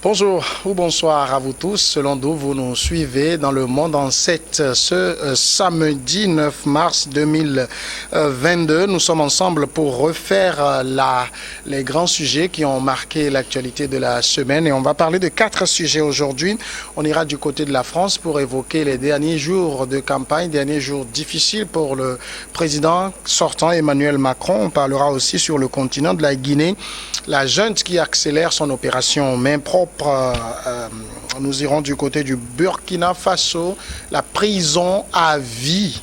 Bonjour ou bonsoir à vous tous, selon d'où vous nous suivez dans le monde en 7 ce samedi 9 mars 2022. Nous sommes ensemble pour refaire les grands sujets qui ont marqué l'actualité de la semaine et on va parler de 4 sujets aujourd'hui. On ira du côté de la France pour évoquer les derniers jours de campagne, derniers jours difficiles pour le président sortant Emmanuel Macron. On parlera aussi sur le continent de la Guinée, la junte qui accélère son opération main propre. Nous irons du côté du Burkina Faso, la prison à vie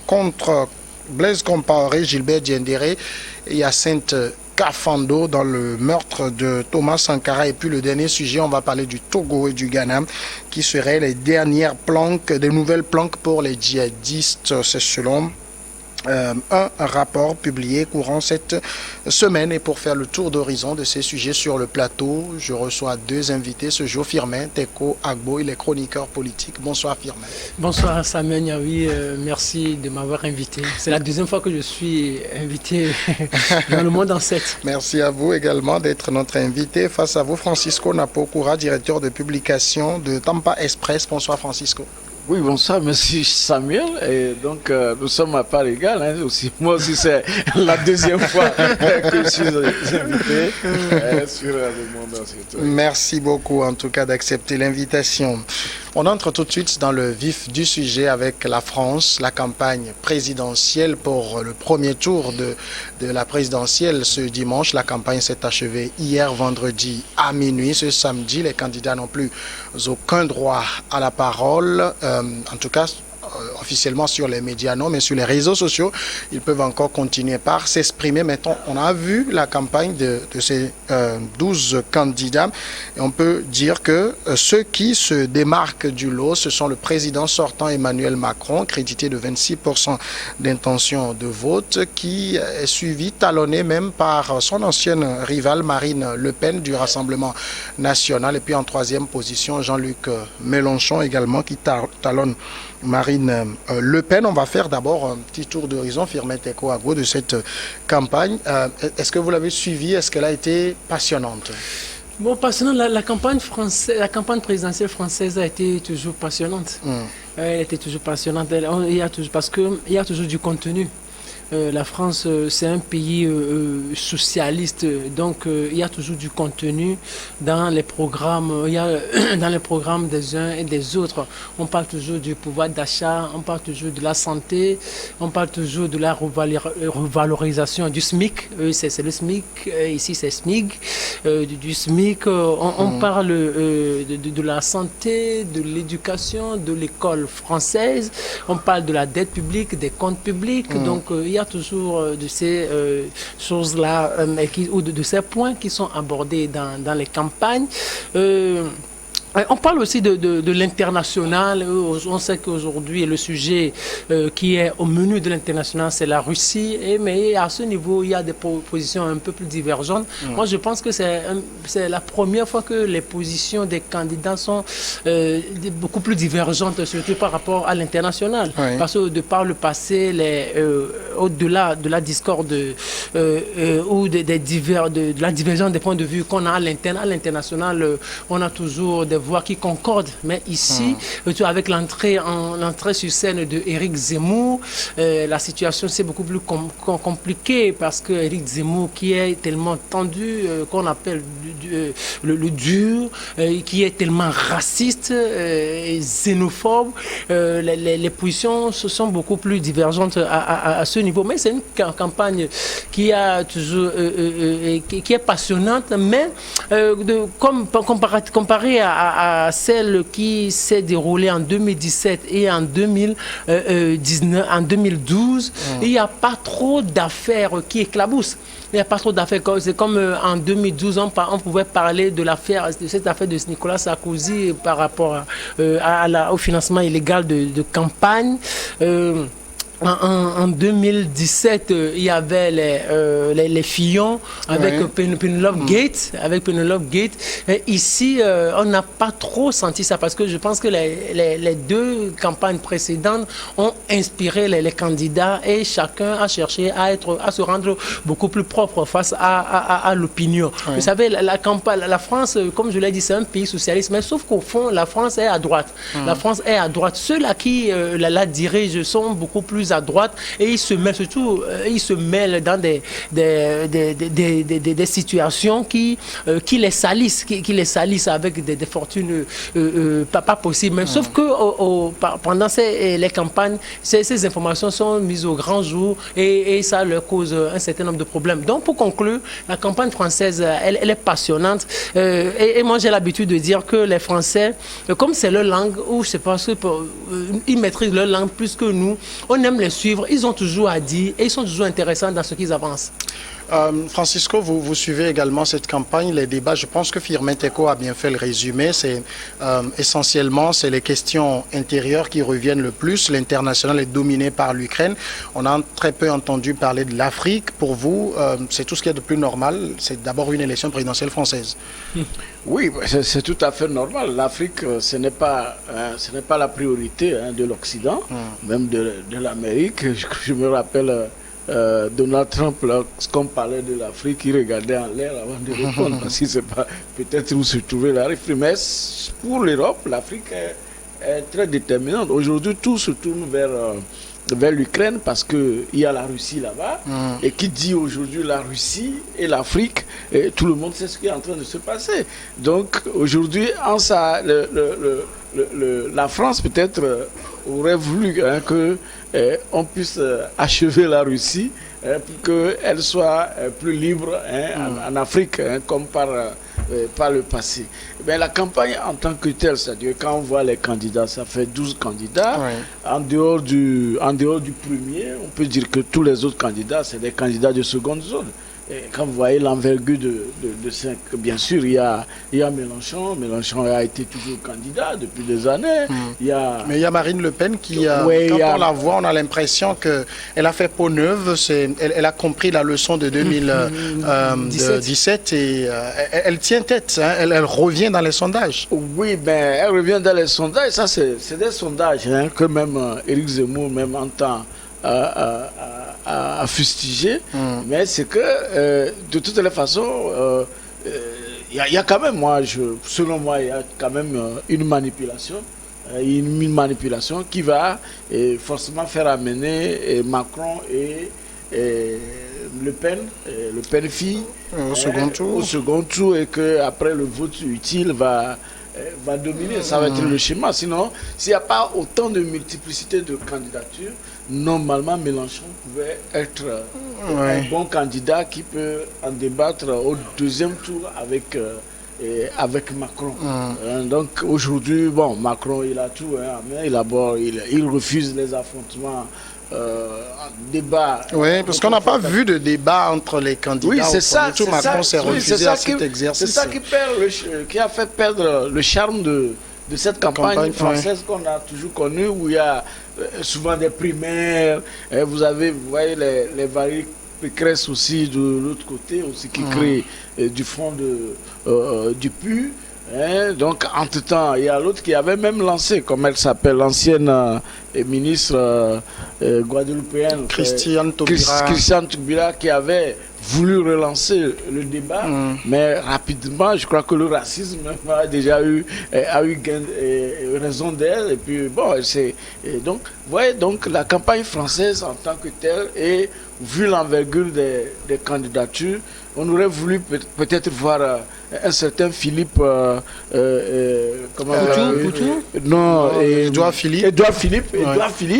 contre Blaise Compaoré, Gilbert Diendéré et Hyacinthe Kafando dans le meurtre de Thomas Sankara. Et puis le dernier sujet, on va parler du Togo et du Ghana qui seraient les dernières planques, des nouvelles planques pour les djihadistes. C'est selon un rapport publié courant cette semaine. Et pour faire le tour d'horizon de ces sujets sur le plateau, je reçois 2 invités ce jour. Firmin Teko Agbo, il est chroniqueur politique. Bonsoir Firmin. Bonsoir Samuel Niaoui, merci de m'avoir invité. C'est la 2e fois que je suis invité dans le monde en 7. Merci à vous également d'être notre invité. Face à vous, Francisco Napokura, directeur de publication de Tampa Express. Bonsoir Francisco. Oui, bonsoir, merci Samuel. Et donc, nous sommes à part égale. Hein, aussi. Moi aussi, c'est la 2e fois que je suis invité sur le monde entier. Merci beaucoup, en tout cas, d'accepter l'invitation. On entre tout de suite dans le vif du sujet avec la France, la campagne présidentielle pour le premier tour de la présidentielle ce dimanche. La campagne s'est achevée hier vendredi à minuit. Ce samedi, les candidats n'ont plus aucun droit à la parole. En tout cas, officiellement sur les médias, non, mais sur les réseaux sociaux, ils peuvent encore continuer par s'exprimer. Maintenant, on a vu la campagne de ces 12 candidats et on peut dire que ceux qui se démarquent du lot, ce sont le président sortant Emmanuel Macron, crédité de 26% d'intention de vote, qui est suivi, talonné même par son ancienne rivale Marine Le Pen du Rassemblement national. Et puis en 3e position, Jean-Luc Mélenchon également qui talonne Marine Le Pen. On va faire d'abord un petit tour d'horizon, Firmin Teko Agbo, de cette campagne. Est-ce que vous l'avez suivie? Est-ce qu'elle a été passionnante? Bon, passionnante, la campagne présidentielle française a été toujours passionnante. Elle était toujours passionnante, parce qu'il y a toujours du contenu. La France, c'est un pays socialiste, donc il y a toujours du contenu dans les programmes, dans les programmes des uns et des autres. On parle toujours du pouvoir d'achat, on parle toujours de la santé, on parle toujours de la revalorisation du SMIC. C'est le SMIC, ici c'est SMIC. Du SMIC, on parle de la santé, de l'éducation, de l'école française. On parle de la dette publique, des comptes publics. Donc il y a toujours de ces choses-là ou de ces points qui sont abordés dans les campagnes. On parle aussi de l'international. On sait qu'aujourd'hui, le sujet qui est au menu de l'international, c'est la Russie. Mais à ce niveau, il y a des positions un peu plus divergentes. Moi, je pense que c'est la première fois que les positions des candidats sont beaucoup plus divergentes, surtout par rapport à l'international. Oui. Parce que de par le passé, au-delà de la discorde ou de la divergence des points de vue qu'on a à l'international, on a toujours des voix qui concordent, mais ici, avec l'entrée sur scène de Éric Zemmour, la situation c'est beaucoup plus compliquée parce que Éric Zemmour qui est tellement tendu, qu'on appelle le dur, qui est tellement raciste et xénophobe, les positions sont beaucoup plus divergentes à ce niveau. Mais c'est une campagne qui a toujours qui est passionnante, mais comparée à celle qui s'est déroulée en 2017 et en 2012, il n'y a pas trop d'affaires qui éclaboussent. Il n'y a pas trop d'affaires. C'est comme en 2012, on pouvait parler de cette affaire de Nicolas Sarkozy par rapport au financement illégal de campagne. En 2017, il y avait les Fillon avec Penelope Gate. Et ici, on n'a pas trop senti ça parce que je pense que les deux campagnes précédentes ont inspiré les candidats et chacun a cherché à se rendre beaucoup plus propre face à l'opinion. Vous savez, la France, comme je l'ai dit, c'est un pays socialiste, mais sauf qu'au fond, la France est à droite. La France est à droite. Ceux-là qui la dirigent sont beaucoup plus à droite et ils se mêlent surtout, ils se mêlent dans des situations qui les salissent, qui les salissent avec des fortunes pas possibles. Mais sauf que pendant les campagnes, ces informations sont mises au grand jour et ça leur cause un certain nombre de problèmes. Donc pour conclure, la campagne française, elle est passionnante et moi j'ai l'habitude de dire que les Français, comme c'est leur langue, ou je sais pas, ils maîtrisent leur langue plus que nous, on aime les suivre, ils ont toujours à dire et ils sont toujours intéressants dans ce qu'ils avancent. Francisco, vous suivez également cette campagne, les débats. Je pense que Firmin Teco a bien fait le résumé. C'est essentiellement, c'est les questions intérieures qui reviennent le plus. L'international est dominé par l'Ukraine. On a très peu entendu parler de l'Afrique. Pour vous, c'est tout ce qui est de plus normal. C'est d'abord une élection présidentielle française. Oui, c'est tout à fait normal. L'Afrique, ce n'est pas la priorité de l'Occident, même de l'Amérique. Je me rappelle... Donald Trump, lorsqu'on parlait de l'Afrique, il regardait en l'air avant de répondre, parce qu'il ne sait pas peut-être où se trouvait l'Afrique. Mais pour l'Europe, l'Afrique est très déterminante. Aujourd'hui, tout se tourne vers l'Ukraine parce qu'il y a la Russie là-bas. Et qui dit aujourd'hui la Russie et l'Afrique, et tout le monde sait ce qui est en train de se passer. Donc aujourd'hui, la France peut-être aurait voulu que on puisse achever la Russie pour qu'elle soit plus libre en Afrique, comme par le passé. Mais la campagne en tant que telle, c'est-à-dire quand on voit les candidats, ça fait 12 candidats. En dehors du premier, on peut dire que tous les autres candidats, c'est des candidats de seconde zone. Et quand vous voyez l'envergure de 5, bien sûr, il y a Mélenchon. Mélenchon a été toujours candidat depuis des années. Mais il y a Marine Le Pen qui, quand on la voit, on a l'impression qu'elle a fait peau neuve. Elle a compris la leçon de 2017 et elle tient tête. Elle revient dans les sondages. Oui, ben, elle revient dans les sondages. Ça, c'est des sondages que même Éric Zemmour même entend à fustiger, mais c'est que de toutes les façons, il y a quand même, selon moi, il y a quand même une manipulation qui va forcément faire amener Macron et Le Pen fille au second tour et qu'après le vote utile va dominer. Ça va être le schéma. Sinon, s'il n'y a pas autant de multiplicité de candidatures, normalement Mélenchon pouvait être un bon candidat qui peut en débattre au deuxième tour avec Macron. Donc aujourd'hui, Macron il a tout en main, il refuse les affrontements. Débat. Oui, parce qu'on n'a pas vu de débat entre les candidats. Oui, c'est ça. Macron s'est refusé à cet exercice. C'est ça qui a fait perdre le charme de cette campagne française qu'on a toujours connue, où il y a souvent des primaires. Vous voyez les Valérie Pécresse aussi de l'autre côté, aussi qui crée du front du PUR. Donc, entre-temps, il y a l'autre qui avait même lancé, comme elle s'appelle, l'ancienne ministre guadeloupéenne, Christiane Taubira, qui avait voulu relancer le débat, mais rapidement, je crois que le racisme a déjà eu raison d'elle. Et puis, donc, vous voyez, donc, la campagne française en tant que telle, et vu l'envergure des candidatures, on aurait voulu peut-être voir un certain Philippe... Édouard Philippe.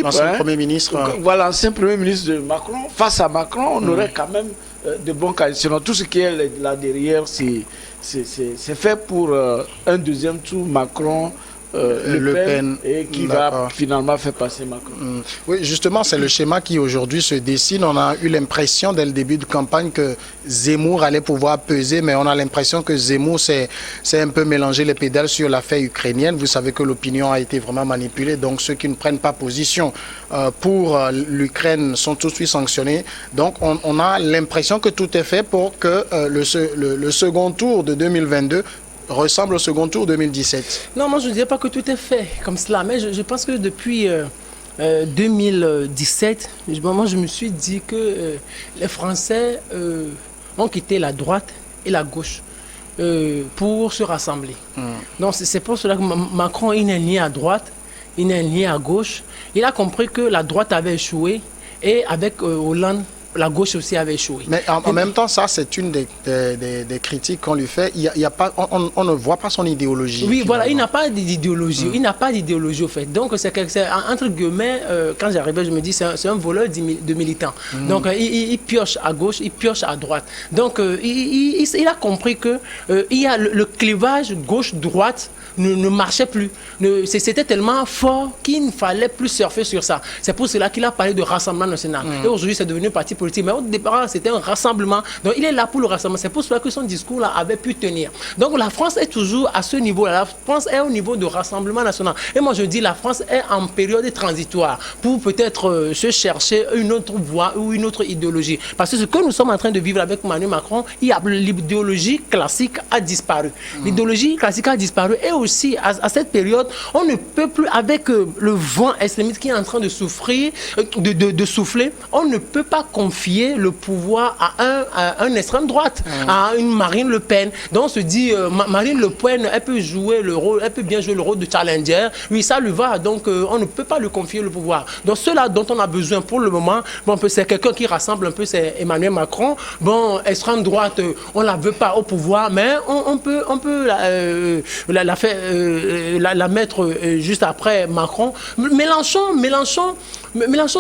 Ancien Premier ministre. Voilà, ancien Premier ministre de Macron. Face à Macron, on aurait quand même de bons candidats. Sinon, tout ce qui est là derrière, c'est fait pour un deuxième tour Macron Le Pen et qui va finalement faire passer Macron. Oui, justement, c'est le schéma qui aujourd'hui se dessine. On a eu l'impression dès le début de campagne que Zemmour allait pouvoir peser, mais on a l'impression que Zemmour s'est un peu mélangé les pédales sur l'affaire ukrainienne. Vous savez que l'opinion a été vraiment manipulée, donc ceux qui ne prennent pas position pour l'Ukraine sont tout de suite sanctionnés. Donc on a l'impression que tout est fait pour que le second tour de 2022 ressemble au second tour 2017. Non, moi je ne dirais pas que tout est fait comme cela, mais je pense que depuis 2017, moi je me suis dit que les Français ont quitté la droite et la gauche pour se rassembler. Donc c'est pour cela que Macron il n'est ni à droite, il n'est ni à gauche. Il a compris que la droite avait échoué et avec Hollande, la gauche aussi avait échoué. Mais en même temps, ça, c'est une des critiques qu'on lui fait. Il y a pas, on ne voit pas son idéologie. Oui, finalement. voilà, il n'a pas d'idéologie. Il n'a pas d'idéologie, au fait. Donc, c'est entre guillemets, quand j'arrivais, je me dis, c'est un voleur de militants. Donc, il pioche à gauche, il pioche à droite. Donc, il a compris que il y a le clivage gauche-droite ne marchait plus. C'était tellement fort qu'il ne fallait plus surfer sur ça. C'est pour cela qu'il a parlé de Rassemblement national. Et aujourd'hui, c'est devenu un parti politique. Mais au départ, c'était un rassemblement. Donc, il est là pour le rassemblement. C'est pour cela que son discours-là avait pu tenir. Donc, la France est toujours à ce niveau-là. La France est au niveau de Rassemblement national. Et moi, je dis, la France est en période transitoire pour peut-être se chercher une autre voie ou une autre idéologie. Parce que ce que nous sommes en train de vivre avec Emmanuel Macron, l'idéologie classique a disparu. L'idéologie classique a disparu. Et aussi, à cette période, on ne peut plus, avec le vent extrémiste qui est en train de souffler, on ne peut pas confier le pouvoir à un extrême droite, à une Marine Le Pen. Donc on se dit, Marine Le Pen, elle peut jouer le rôle, elle peut bien jouer le rôle de challenger. Oui, ça lui va. Donc on ne peut pas lui confier le pouvoir. Donc cela dont on a besoin pour le moment, bon, c'est quelqu'un qui rassemble un peu, c'est Emmanuel Macron. Bon, extrême droite, on la veut pas au pouvoir, mais on peut la mettre juste après Macron. Mélenchon,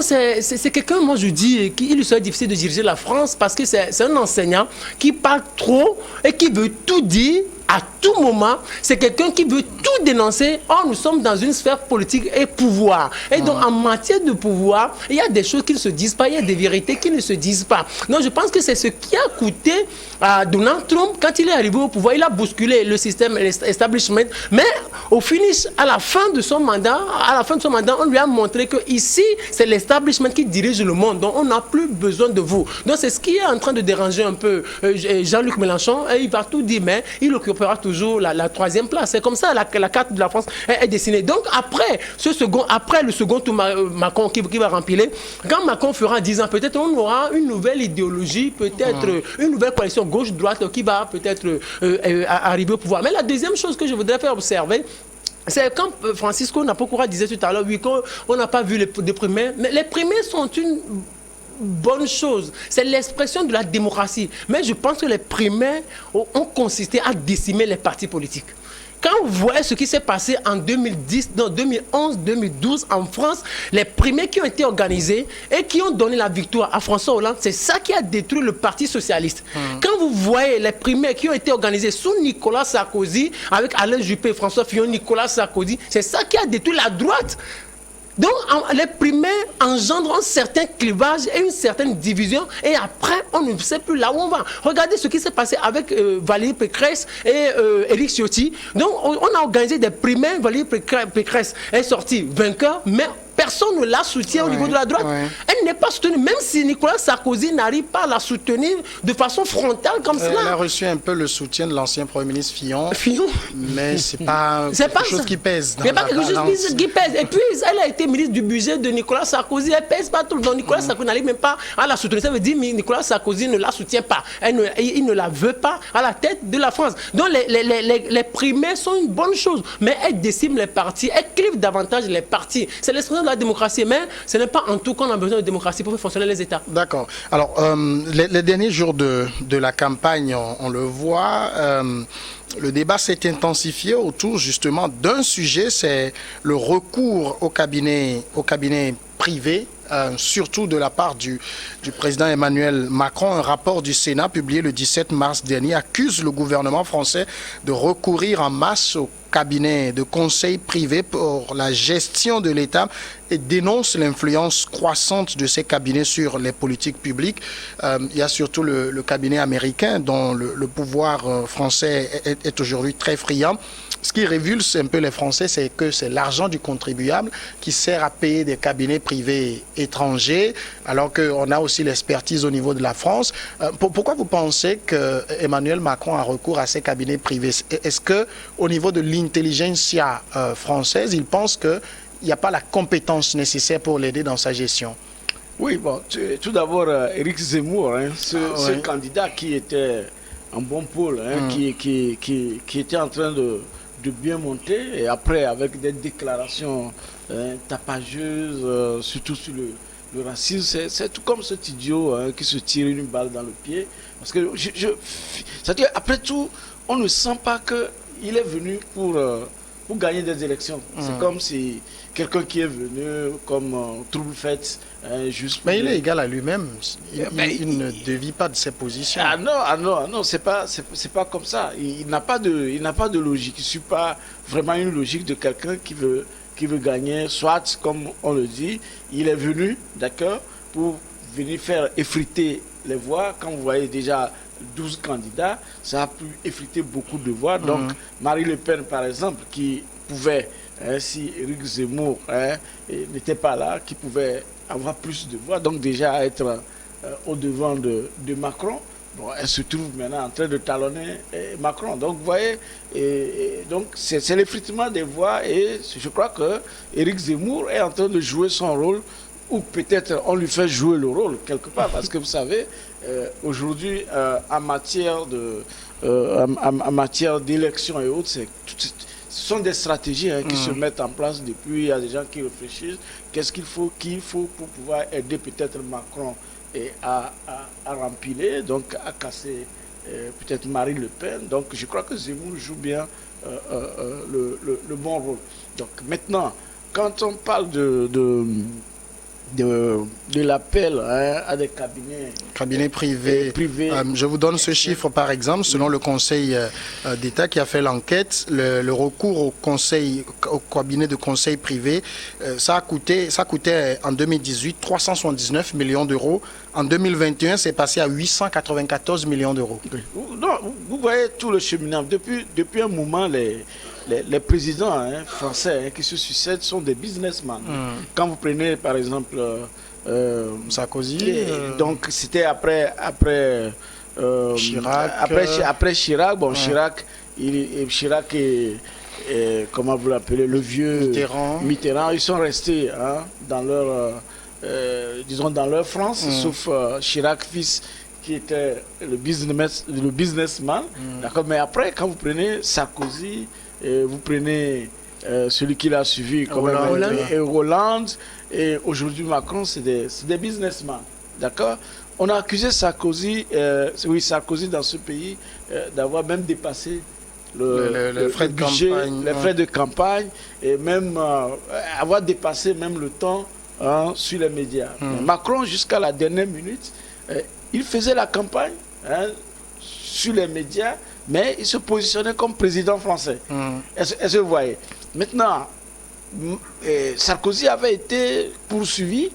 c'est quelqu'un, moi je dis, il serait difficile de diriger la France parce que c'est un enseignant qui parle trop et qui veut tout dire à tout moment. C'est quelqu'un qui veut tout dénoncer. Or, nous sommes dans une sphère politique et pouvoir. Et donc, en matière de pouvoir, il y a des choses qui ne se disent pas, il y a des vérités qui ne se disent pas. Donc, je pense que c'est ce qui a coûté à Donald Trump, quand il est arrivé au pouvoir, il a bousculé le système establishment. Mais au finish, à la fin de son mandat, on lui a montré que ici, c'est l'establishment qui dirige le monde. Donc, on n'a plus besoin de vous. Donc, c'est ce qui est en train de déranger un peu Jean-Luc Mélenchon. Et il va tout dire, mais il occupera toujours la troisième place. C'est comme ça la carte de la France est dessinée. Donc après le second tour Macron qui va rempiler, quand Macron fera 10 ans, peut-être on aura une nouvelle idéologie, peut-être une nouvelle coalition gauche-droite qui va peut-être arriver au pouvoir. Mais la deuxième chose que je voudrais faire observer, c'est quand Francisco Napokora disait tout à l'heure, oui, qu'on n'a pas vu les primaires, mais les primaires sont une bonne chose. C'est l'expression de la démocratie. Mais je pense que les primaires ont consisté à décimer les partis politiques. Quand vous voyez ce qui s'est passé en 2011, 2012 en France, les primaires qui ont été organisés et qui ont donné la victoire à François Hollande, c'est ça qui a détruit le Parti socialiste. Quand vous voyez les primaires qui ont été organisés sous Nicolas Sarkozy, avec Alain Juppé, François Fillon, Nicolas Sarkozy, c'est ça qui a détruit la droite. Donc, les primaires engendrent un certain clivage et une certaine division. Et après, on ne sait plus là où on va. Regardez ce qui s'est passé avec Valérie Pécresse et Éric Ciotti. Donc, on a organisé des primaires. Valérie Pécresse est sortie vainqueur, mais personne ne la soutient au niveau de la droite. Elle n'est pas soutenue, même si Nicolas Sarkozy n'arrive pas à la soutenir de façon frontale comme cela. Elle a reçu un peu le soutien de l'ancien Premier ministre Fillon. Mais ce n'est pas quelque chose qui pèse. Il n'y a pas quelque chose qui pèse. Et puis, elle a été ministre du budget de Nicolas Sarkozy. Elle ne pèse pas tout. Donc, Nicolas Sarkozy n'arrive même pas à la soutenir. Ça veut dire que Nicolas Sarkozy ne la soutient pas. Il ne la veut pas à la tête de la France. Donc, les primaires sont une bonne chose. Mais elles déciment les partis. Elles clivent davantage les partis. C'est l'expression de la démocratie, mais ce n'est pas en tout qu'on a besoin de démocratie pour faire fonctionner les États. D'accord. Alors, les derniers jours de la campagne, on le voit, le débat s'est intensifié autour justement d'un sujet, c'est le recours au cabinet privé, surtout de la part du président Emmanuel Macron. Un rapport du Sénat publié le 17 mars dernier accuse le gouvernement français de recourir en masse au cabinet de conseil privé pour la gestion de l'État et dénonce l'influence croissante de ces cabinets sur les politiques publiques. Il y a surtout le cabinet américain dont le pouvoir français est aujourd'hui très friand. Ce qui révulse un peu les Français, c'est que c'est l'argent du contribuable qui sert à payer des cabinets privés étrangers, alors qu'on a aussi l'expertise au niveau de la France. Pourquoi vous pensez que Emmanuel Macron a recours à ces cabinets privés? Est-ce qu'au niveau de l'intelligentsia française, il pense qu'il n'y a pas la compétence nécessaire pour l'aider dans sa gestion? Oui, bon, tout d'abord, Éric Zemmour, ce candidat qui était en bon pôle, qui était en train de bien monter, et après avec des déclarations tapageuses, surtout sur le racisme, c'est tout comme cet idiot qui se tire une balle dans le pied. Parce que c'est-à-dire, après tout, on ne sent pas qu'il est venu pour gagner des élections. C'est comme si quelqu'un qui est venu comme trouble-fête, juste... Mais il est égal à lui-même. Il ne dévie pas de ses positions. Ah non, c'est pas comme ça. Il n'a pas de logique. Il ne suit pas vraiment une logique de quelqu'un qui veut gagner, soit, comme on le dit, il est venu, d'accord, pour venir faire effriter les voix. Quand vous voyez déjà 12 candidats, ça a pu effriter beaucoup de voix. Donc, Marine Le Pen, par exemple, qui pouvait, si Éric Zemmour n'était pas là, qui pouvait avoir plus de voix, donc déjà être au-devant de Macron. Bon, elle se trouve maintenant en train de talonner Macron. Donc, vous voyez, donc c'est l'effritement des voix, et je crois que Éric Zemmour est en train de jouer son rôle, ou peut-être on lui fait jouer le rôle quelque part, parce que vous savez, aujourd'hui, en matière d'élection et autres, ce sont des stratégies qui se mettent en place depuis. Il y a des gens qui réfléchissent. Qu'est-ce qu'il faut pour pouvoir aider peut-être Macron à rempiler, donc à casser peut-être Marine Le Pen. Donc je crois que Zemmour joue bien le bon rôle. Donc maintenant, quand on parle de l'appel à des cabinets privés. Je vous donne ce chiffre par exemple, selon le Conseil d'État qui a fait l'enquête, le recours au cabinet de conseil privé, ça coûtait en 2018 379 millions d'euros. En 2021, c'est passé à 894 millions d'euros. Vous voyez tout le cheminement. Depuis un moment, les présidents français qui se succèdent sont des businessmen. Quand vous prenez par exemple Sarkozy, donc c'était après Chirac. Après Chirac, bon, Chirac et comment vous l'appelez, le vieux Mitterrand, ils sont restés dans leur disons dans leur France, sauf Chirac fils qui était le businessman. D'accord, mais après quand vous prenez Sarkozy, vous prenez celui qui l'a suivi comme Hollande, et aujourd'hui Macron, c'est des businessmen. D'accord. On a accusé Sarkozy, Sarkozy dans ce pays, d'avoir même dépassé le frais de campagne, et même avoir dépassé même le temps sur les médias. Macron, jusqu'à la dernière minute, il faisait la campagne sur les médias, mais il se positionnait comme président français. Est-ce que vous voyez? Maintenant, Sarkozy avait été poursuivi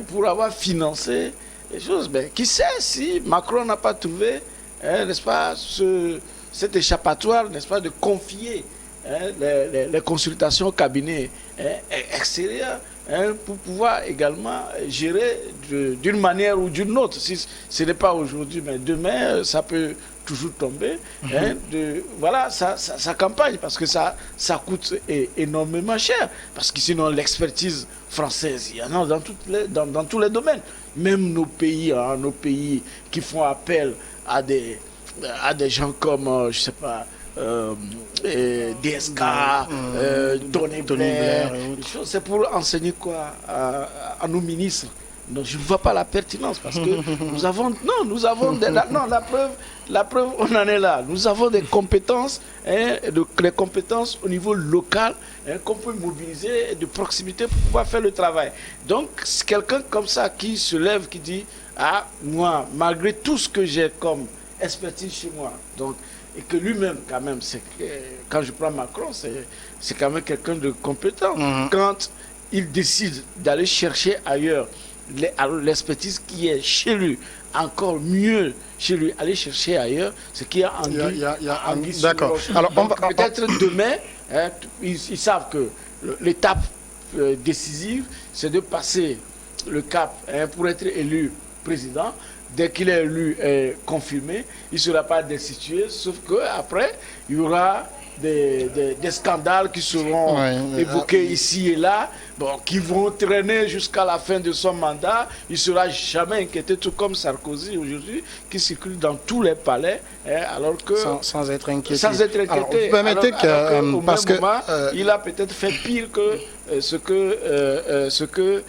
pour avoir financé les choses. Mais qui sait si Macron n'a pas trouvé, n'est-ce pas, cet échappatoire, n'est-ce pas, de confier les consultations au cabinet extérieur pour pouvoir également gérer d'une manière ou d'une autre. Si ce n'est pas aujourd'hui, mais demain, ça peut toujours tomber. Voilà sa campagne, parce que ça coûte énormément cher. Parce que sinon, l'expertise française, il y en a dans tous les domaines. Même nos pays qui font appel à des gens comme, je ne sais pas, DSK, Tony Blair, c'est pour enseigner quoi à nos ministres. Donc je ne vois pas la pertinence, parce que nous avons la preuve on en est là. Nous avons des compétences, des compétences au niveau local qu'on peut mobiliser, de proximité pour pouvoir faire le travail. Donc c'est quelqu'un comme ça qui se lève, qui dit moi, malgré tout ce que j'ai comme expertise chez moi, donc et que lui-même, quand même, quand je prends Macron, c'est quand même quelqu'un de compétent. Quand il décide d'aller chercher ailleurs l'expertise qui est chez lui, encore mieux chez lui, aller chercher ailleurs ce qui a anguille sur d'accord. roche. Alors, peut-être demain, hein, ils savent que l'étape décisive, c'est de passer le cap, hein, pour être élu président. Dès qu'il est élu et confirmé, il ne sera pas destitué, sauf qu'après, il y aura des scandales qui seront évoqués ici et là, bon, qui vont traîner jusqu'à la fin de son mandat. Il ne sera jamais inquiété, tout comme Sarkozy aujourd'hui, qui circule dans tous les palais, hein, alors que sans être inquiété. Sans être inquiété. Alors, vous permettez qu'au même moment, il a peut-être fait pire que ce que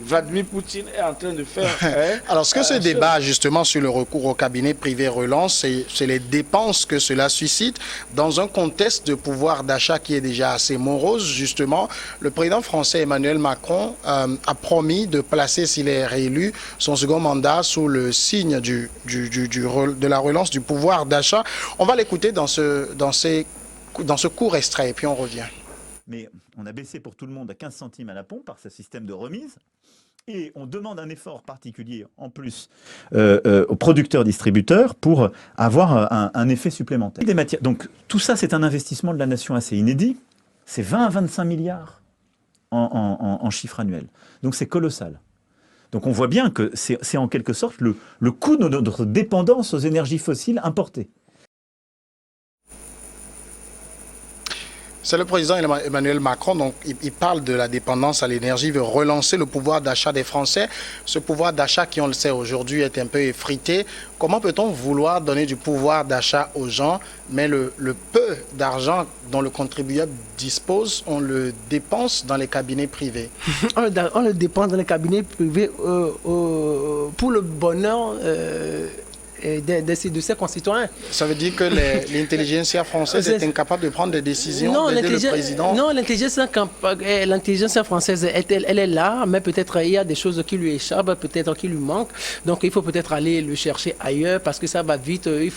Vladimir Poutine est en train de faire. Hein. Alors, ce que ce débat, justement, sur le recours au cabinet privé relance, c'est les dépenses que cela suscite dans un contexte de pouvoir d'achat qui est déjà assez morose. Justement, le président français Emmanuel Macron a promis de placer, s'il est réélu, son second mandat sous le signe de la relance du pouvoir d'achat. On va l'écouter dans ce court extrait et puis on revient. Mais on a baissé pour tout le monde à 15 centimes à la pompe par ce système de remise. Et on demande un effort particulier en plus aux producteurs-distributeurs pour avoir un effet supplémentaire. Donc tout ça, c'est un investissement de la nation assez inédit. C'est 20 à 25 milliards en chiffre annuel. Donc c'est colossal. Donc on voit bien que c'est en quelque sorte le coût de notre dépendance aux énergies fossiles importées. C'est le président Emmanuel Macron, donc il parle de la dépendance à l'énergie, il veut relancer le pouvoir d'achat des Français. Ce pouvoir d'achat qui, on le sait aujourd'hui, est un peu effrité. Comment peut-on vouloir donner du pouvoir d'achat aux gens, mais le peu d'argent dont le contribuable dispose, on le dépense dans les cabinets privés? On le dépense dans les cabinets privés pour le bonheur de ses concitoyens. Ça veut dire que l'intelligentsia française est incapable de prendre des décisions, d'aider le président? Non, l'intelligentsia française, elle est là, mais peut-être il y a des choses qui lui échappent, peut-être qui lui manquent. Donc il faut peut-être aller le chercher ailleurs parce que ça va vite. Les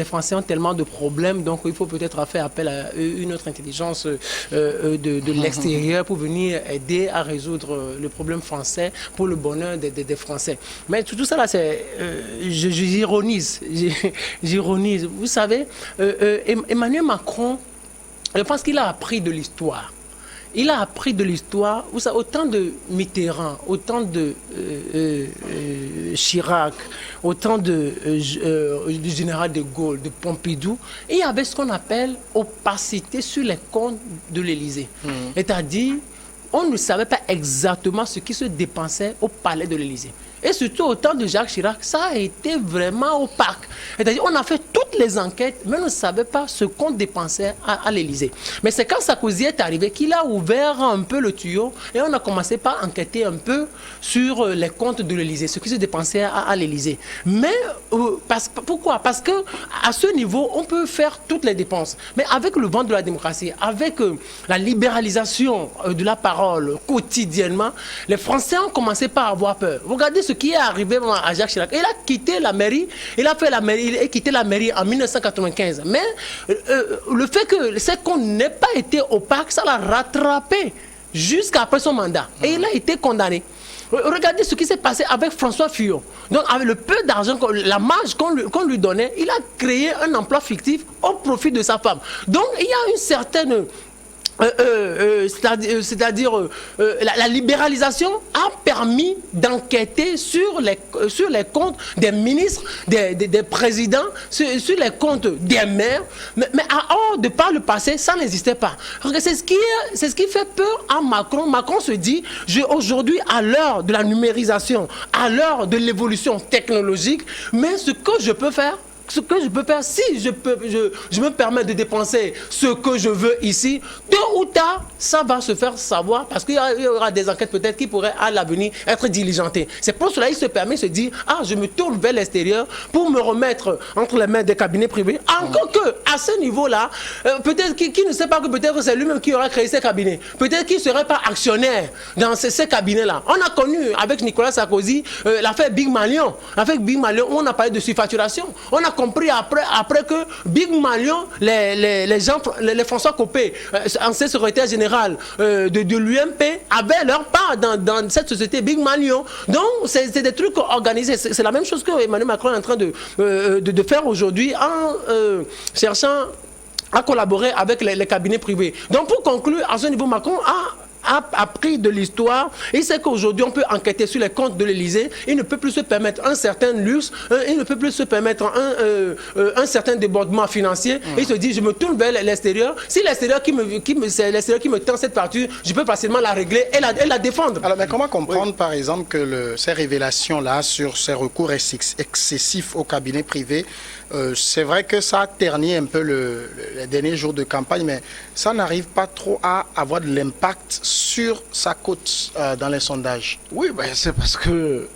Français ont tellement de problèmes, donc il faut peut-être faire appel à une autre intelligence de l'extérieur pour venir aider à résoudre le problème français pour le bonheur des Français. Mais tout ça là, c'est... J'ironise. Vous savez, Emmanuel Macron, je pense qu'il a appris de l'histoire. Il a appris de l'histoire. Autant de Mitterrand, autant de Chirac, autant du général de Gaulle, de Pompidou, il y avait ce qu'on appelle opacité sur les comptes de l'Élysée. C'est-à-dire, on ne savait pas exactement ce qui se dépensait au palais de l'Élysée. Et surtout au temps de Jacques Chirac, ça a été vraiment opaque. C'est-à-dire on a fait toutes les enquêtes, mais on ne savait pas ce qu'on dépensait à l'Élysée. Mais c'est quand Sarkozy est arrivé qu'il a ouvert un peu le tuyau et on a commencé par enquêter un peu sur les comptes de l'Élysée, ce qui se dépensait à l'Élysée. Mais pourquoi? Parce qu'à ce niveau, on peut faire toutes les dépenses. Mais avec le vent de la démocratie, avec la libéralisation de la parole quotidiennement, les Français ont commencé par avoir peur. Regardez ce qui est arrivé à Jacques Chirac. Il a quitté la mairie, il a quitté la mairie en 1995. Mais le fait que ces comptes n'aient pas été opaques, ça l'a rattrapé jusqu'après son mandat. Et il a été condamné. Regardez ce qui s'est passé avec François Fillon. Donc, avec le peu d'argent, la marge qu'on lui donnait, il a créé un emploi fictif au profit de sa femme. Donc, il y a une certaine... la libéralisation a permis d'enquêter sur les comptes des ministres, des présidents, sur les comptes des maires, mais de par le passé, ça n'existait pas. C'est ce qui fait peur à Macron. Macron se dit, aujourd'hui, à l'heure de la numérisation, à l'heure de l'évolution technologique, mais ce que je peux faire, si je me permets de dépenser ce que je veux ici, tôt ou tard, ça va se faire savoir parce qu'il y aura des enquêtes peut-être qui pourraient à l'avenir être diligentées. C'est pour cela qu'il se permet de se dire, je me tourne vers l'extérieur pour me remettre entre les mains des cabinets privés. Encore que, à ce niveau-là, peut-être qui ne sait pas que peut-être c'est lui-même qui aura créé ces cabinets. Peut-être qu'il ne serait pas actionnaire dans ces cabinets-là. On a connu avec Nicolas Sarkozy l'affaire Big Malion. L'affaire Big Malion où on a parlé de surfacturation. On a compris après que Big Malion, les François Copé, ancien secrétaire général de l'UMP, avaient leur part dans cette société Big Malion. Donc, c'est des trucs organisés. C'est la même chose que Emmanuel Macron est en train de faire aujourd'hui en cherchant à collaborer avec les cabinets privés. Donc, pour conclure, à ce niveau, Macron a appris de l'histoire. Il sait qu'aujourd'hui, on peut enquêter sur les comptes de l'Élysée. Il ne peut plus se permettre un certain luxe. Il ne peut plus se permettre un certain débordement financier. Il se dit, je me tourne vers l'extérieur. Si l'extérieur qui me tend cette partie, je peux facilement la régler et la défendre. Alors, mais comment comprendre, par exemple, que ces révélations-là sur ces recours excessifs au cabinet privé, c'est vrai que ça a terni un peu les derniers jours de campagne, mais ça n'arrive pas trop à avoir de l'impact sur sa cote dans les sondages. Oui, ben c'est parce que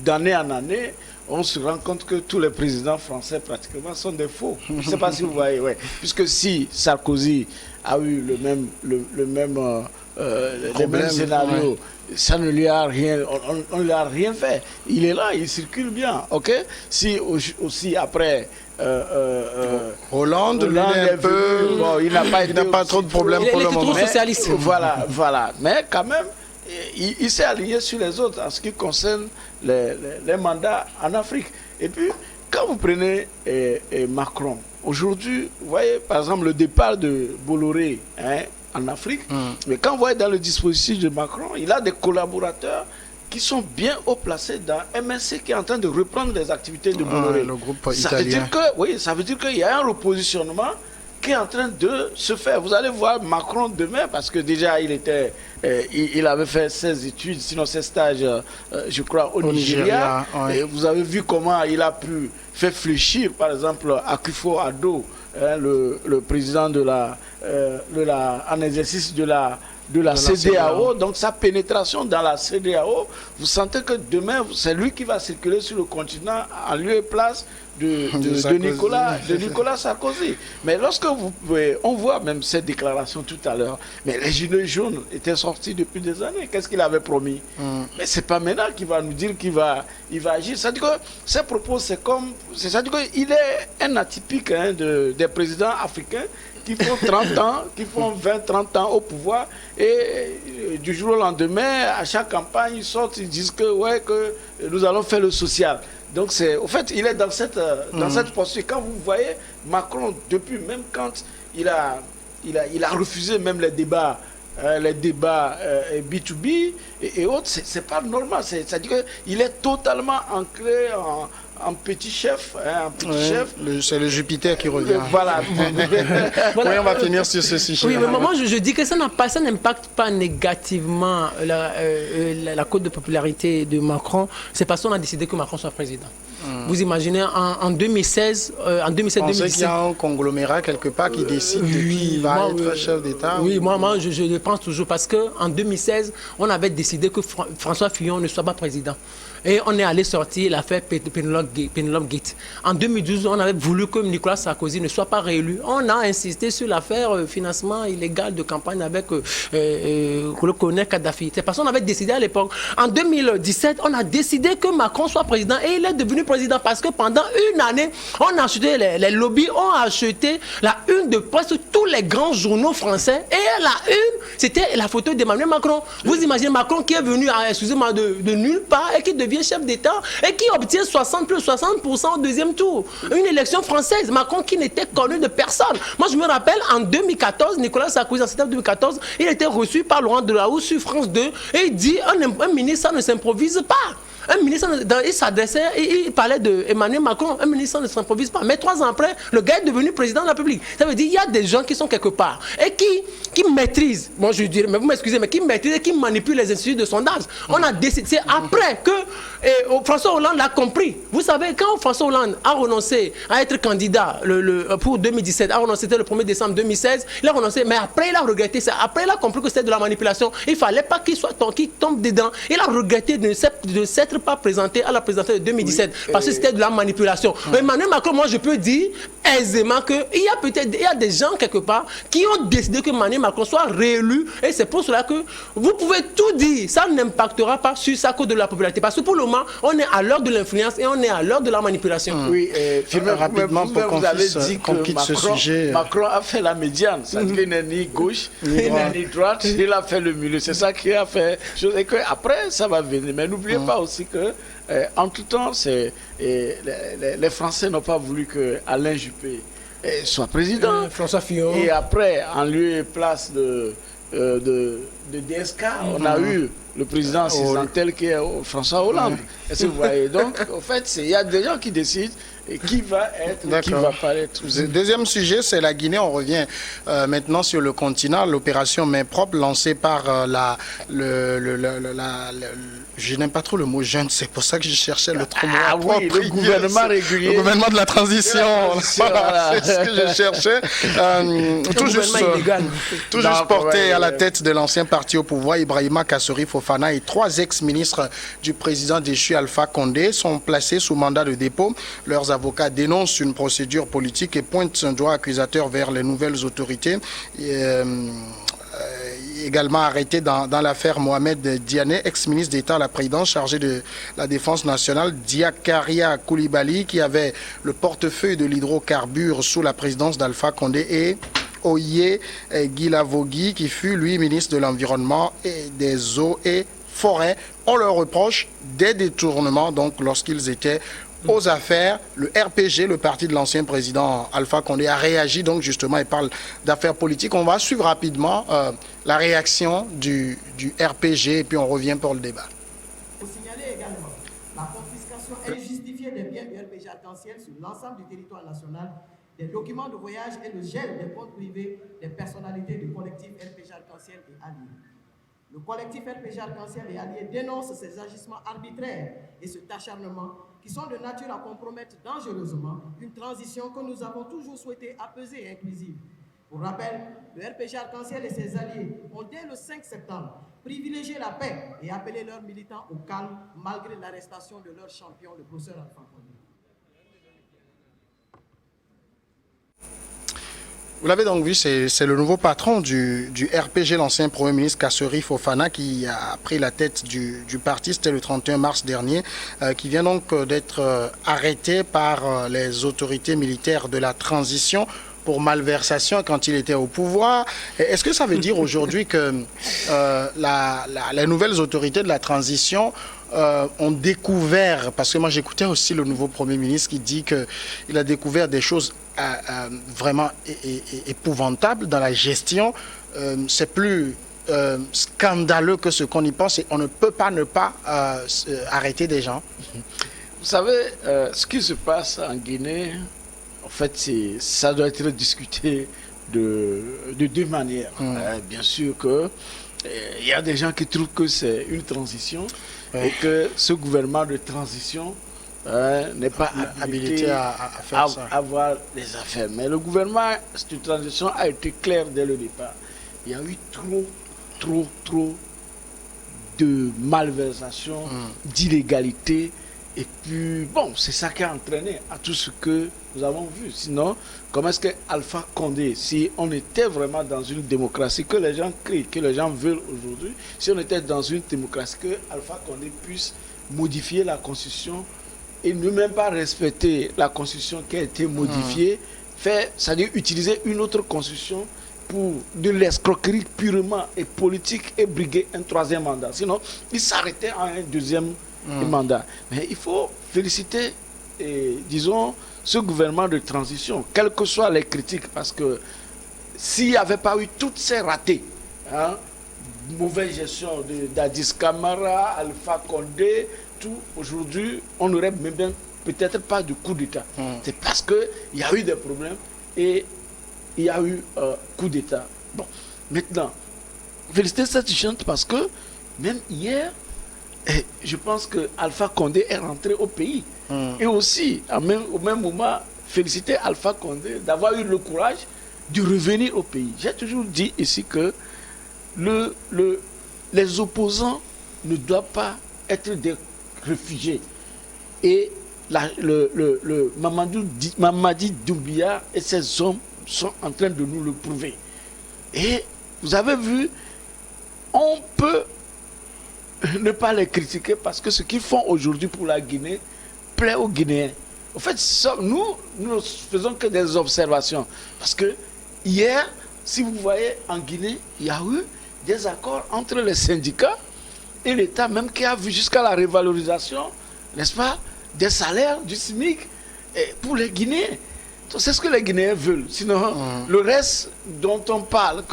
d'année en année, on se rend compte que tous les présidents français pratiquement sont des faux. Je ne sais pas si vous voyez, ouais. Puisque si Sarkozy a eu les mêmes scénarios, ouais. Ça ne lui a rien, on ne lui a rien fait. Il est là, il circule bien, ok. Si aussi après Hollande lui est un peu, bon, il n'a pas trop de problèmes pour le moment. Il est trop socialiste. Voilà. Mais quand même, il s'est aligné sur les autres en ce qui concerne les mandats en Afrique. Et puis, quand vous prenez Macron, aujourd'hui, vous voyez par exemple le départ de Bolloré, en Afrique, mais quand vous voyez dans le dispositif de Macron, il a des collaborateurs qui sont bien haut placés dans MSC qui est en train de reprendre les activités de Bolloré. Le groupe italien. Ça veut dire qu'il y a un repositionnement qui est en train de se faire. Vous allez voir Macron demain, parce que déjà il avait fait ses études, sinon ses stages, je crois, au Nigeria. Ouais. Et vous avez vu comment il a pu faire fléchir, par exemple, Akufo-Addo, le président en exercice de la CEDEAO, donc sa pénétration dans la CEDEAO, vous sentez que demain, c'est lui qui va circuler sur le continent en lieu et place de Nicolas Sarkozy. Mais lorsque on voit même cette déclaration tout à l'heure, mais les gilets jaunes étaient sortis depuis des années. Qu'est-ce qu'il avait promis? Mais c'est pas maintenant qu'il va nous dire qu'il va agir. C'est-à-dire que ses propos, c'est-à-dire qu'il est un atypique des présidents africains qui font 30 ans, qui font 20-30 ans au pouvoir, et du jour au lendemain, à chaque campagne, ils sortent, ils disent que nous allons faire le social. Donc, au fait, il est dans cette posture. Quand vous voyez Macron, depuis, même quand il a refusé même les débats B2B et autres, c'est pas normal. C'est-à-dire qu'il est totalement ancré en petit chef. C'est le Jupiter qui revient. Voilà. Oui, on va finir sur ce sujet. Oui, mais moi je dis que ça n'impacte pas négativement la cote de popularité de Macron. C'est parce qu'on a décidé que Macron soit président. Vous imaginez, en 2016, en 2017, on sait qu'il y a un conglomérat quelque part qui décide qui va être chef d'État. Oui, moi je le pense toujours parce qu'en 2016, on avait décidé que François Fillon ne soit pas président. Et on est allé sortir l'affaire Penelope Gate. En 2012, on avait voulu que Nicolas Sarkozy ne soit pas réélu. On a insisté sur l'affaire financement illégal de campagne avec le colonel Kadhafi. C'est parce qu'on avait décidé à l'époque. En 2017, on a décidé que Macron soit président et il est devenu président parce que pendant une année, on a acheté les lobbies, ont acheté la une de presque tous les grands journaux français. Et la une, c'était la photo d'Emmanuel Macron. Vous imaginez Macron qui est venu, excusez-moi, de nulle part et qui devient chef d'État et qui obtient 60% au deuxième tour. Une élection française. Macron qui n'était connu de personne. Moi, je me rappelle, en 2014, Nicolas Sarkozy, en septembre 2014, il était reçu par Laurent Delahousse sur France 2 et il dit un ministre, ça ne s'improvise pas. Un ministre, il s'adressait, il parlait d'Emmanuel Macron, un ministre ne s'improvise pas. Mais 3 ans après, le gars est devenu président de la République. Ça veut dire qu'il y a des gens qui sont quelque part et qui maîtrisent, moi je dirais, mais vous m'excusez, mais qui maîtrisent et qui manipulent les instituts de sondage. On a décidé, c'est après que François Hollande l'a compris. Vous savez, quand François Hollande a renoncé à être candidat pour 2017, c'était le 1er décembre 2016, il a renoncé, mais après il a regretté ça. Après il a compris que c'était de la manipulation. Il ne fallait pas qu'il tombe dedans. Il a regretté de s'être pas présenté à la présidentielle de 2017 parce que c'était de la manipulation. Mais Emmanuel Macron, moi je peux dire aisément qu'il y a des gens quelque part qui ont décidé que Emmanuel Macron soit réélu et c'est pour cela que vous pouvez tout dire, ça n'impactera pas sur sa cote de la popularité parce que pour le moment moment, on est à l'heure de l'influence et on est à l'heure de la manipulation. Oui, rapidement pour qu'on quitte ce sujet. Macron a fait la médiane, c'est-à-dire qu'il n'est ni gauche, il n'est ni droite, il a fait le milieu. C'est ça qui a fait chose. Et que après, ça va venir. Mais n'oubliez pas aussi que, entre-temps, les Français n'ont pas voulu que Alain Juppé soit président. François Fillon. Et après, en lieu et place de DSK, on a eu le président Cisantel qui est François Hollande. Est-ce que vous voyez? Donc, en fait, il y a des gens qui décident et qui va être, qui va paraître. Deuxième sujet, c'est la Guinée. On revient maintenant sur le continent. L'opération Main Propre lancée par je n'aime pas trop le mot jeune, c'est pour ça que je cherchais le trop mot. Ah oui, le gouvernement régulier. Le gouvernement de la transition. Voilà, c'est ce que je cherchais. Tout juste porté à la tête de l'ancien parti au pouvoir, Ibrahima Kassori Fofana et 3 ex-ministres du président déchu Alpha Condé sont placés sous mandat de dépôt. Leurs avocats dénoncent une procédure politique et pointent un doigt accusateur vers les nouvelles autorités. Également arrêté dans l'affaire Mohamed Diané, ex-ministre d'État à la présidence chargé de la défense nationale, Diakaria Koulibaly, qui avait le portefeuille de l'hydrocarbure sous la présidence d'Alpha Condé, et Oye Guilavogui, qui fut, lui, ministre de l'Environnement et des Eaux et Forêts. On leur reproche des détournements, donc lorsqu'ils étaient aux affaires. Le RPG, le parti de l'ancien président Alpha Condé, a réagi donc justement et parle d'affaires politiques. On va suivre rapidement la réaction du RPG et puis on revient pour le débat. Pour signaler également la confiscation injustifiée des biens du RPG Arc-en-Ciel sur l'ensemble du territoire national, des documents de voyage et le gel des comptes privés des personnalités du collectif RPG Arc-en-Ciel et alliés. Le collectif RPG Arc-en-Ciel et alliés dénonce ces agissements arbitraires et cet acharnement qui sont de nature à compromettre dangereusement une transition que nous avons toujours souhaité apaiser et inclusive. Pour rappel, le RPG Arc-en-Ciel et ses alliés ont dès le 5 septembre privilégié la paix et appelé leurs militants au calme malgré l'arrestation de leur champion, le professeur Alpha Condé. Vous l'avez donc vu, c'est le nouveau patron du RPG, l'ancien Premier ministre Kassori Fofana, qui a pris la tête du parti. C'était le 31 mars dernier, qui vient donc d'être arrêté par les autorités militaires de la transition pour malversation quand il était au pouvoir. Est-ce que ça veut dire aujourd'hui que les nouvelles autorités de la transition ont découvert, parce que moi j'écoutais aussi le nouveau Premier ministre qui dit qu'il a découvert des choses vraiment épouvantables dans la gestion. C'est plus scandaleux que ce qu'on y pense et on ne peut pas ne pas arrêter des gens. Vous savez, ce qui se passe en Guinée, en fait, ça doit être discuté de deux manières. Bien sûr que il y a des gens qui trouvent que c'est une transition et que ce gouvernement de transition n'est pas habilité à faire ça, avoir les affaires. Mais le gouvernement de transition a été clair dès le départ. Il y a eu trop de malversation, d'illégalité. Et puis, bon, c'est ça qui a entraîné à tout ce que nous avons vu. Sinon, comment est-ce que Alpha Condé, si on était vraiment dans une démocratie, que les gens crient, que les gens veulent aujourd'hui, si on était dans une démocratie, que Alpha Condé puisse modifier la Constitution et ne même pas respecter la Constitution qui a été modifiée, c'est-à-dire utiliser une autre Constitution pour de l'escroquerie purement et politique et briguer un 3e mandat. Sinon, il s'arrêtait à un 2e mandat. Mais il faut féliciter, disons, ce gouvernement de transition, quelles que soient les critiques, parce que s'il n'y avait pas eu toutes ces ratés, mauvaise gestion d'Addis Camara, Alpha Condé, tout, aujourd'hui, on n'aurait même peut-être pas de coup d'État. C'est parce qu'il y a eu des problèmes et il y a eu coup d'État. Bon, maintenant, féliciter cette chante parce que même hier, je pense que Alpha Condé est rentré au pays. Et aussi, au même moment, féliciter Alpha Condé d'avoir eu le courage de revenir au pays. J'ai toujours dit ici que les opposants ne doivent pas être des réfugiés. Et le Mamadi Doumbia et ses hommes sont en train de nous le prouver. Et vous avez vu, on peut ne pas les critiquer parce que ce qu'ils font aujourd'hui pour la Guinée plaît aux Guinéens. En fait, nous ne faisons que des observations. Parce que hier, si vous voyez en Guinée, il y a eu des accords entre les syndicats et l'État même qui a vu jusqu'à la révalorisation, n'est-ce pas, des salaires du SMIC pour les Guinéens. C'est ce que les Guinéens veulent. Sinon, le reste dont on parle,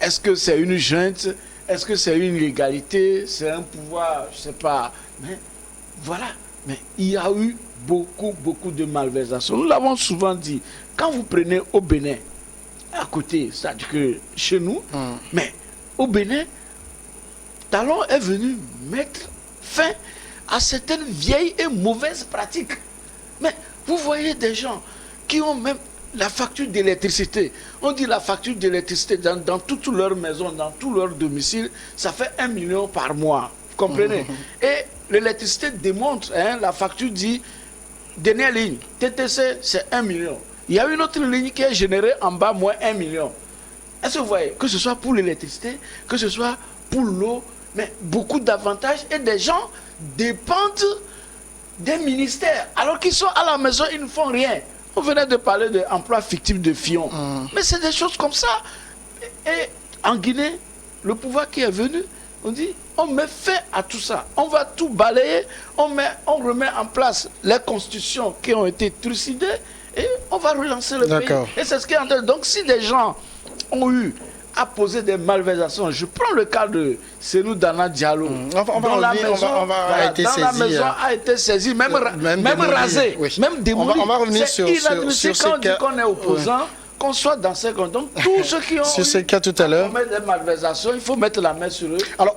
est-ce que c'est une junte, est-ce que c'est une illégalité, c'est un pouvoir, je ne sais pas. Mais voilà. Mais il y a eu beaucoup de malversations. Nous l'avons souvent dit. Quand vous prenez au Bénin, à côté, c'est-à-dire que chez nous, mais au Bénin, Talon est venu mettre fin à certaines vieilles et mauvaises pratiques. Mais vous voyez des gens qui ont même la facture d'électricité. On dit la facture d'électricité dans toutes leurs maisons, dans tous leurs domiciles, ça fait 1 million par mois. Vous comprenez? Et l'électricité démontre, la facture dit, dernière ligne, TTC, c'est 1 million. Il y a une autre ligne qui est générée en bas, moins 1 million. Est-ce que vous voyez, que ce soit pour l'électricité, que ce soit pour l'eau, mais beaucoup d'avantages et des gens dépendent des ministères. Alors qu'ils sont à la maison, ils ne font rien. On venait de parler d'emploi fictif de Fillon. Mais c'est des choses comme ça. Et en Guinée, le pouvoir qui est venu, on dit, on met fin à tout ça. On va tout balayer, on remet en place les constitutions qui ont été trucidées et on va relancer le pays. Et c'est ce qui est en train. Donc si des gens ont eu à poser des malversations, je prends le cas de Senou Dana Diallo. La maison a été saisie, même rasée, même démolie. On va revenir sur ce cas. Qu'on est opposant, qu'on soit dans ces cas. Donc tous ceux qui ont sur ce cas tout à l'heure, des malversations, il faut mettre la main sur eux. Alors,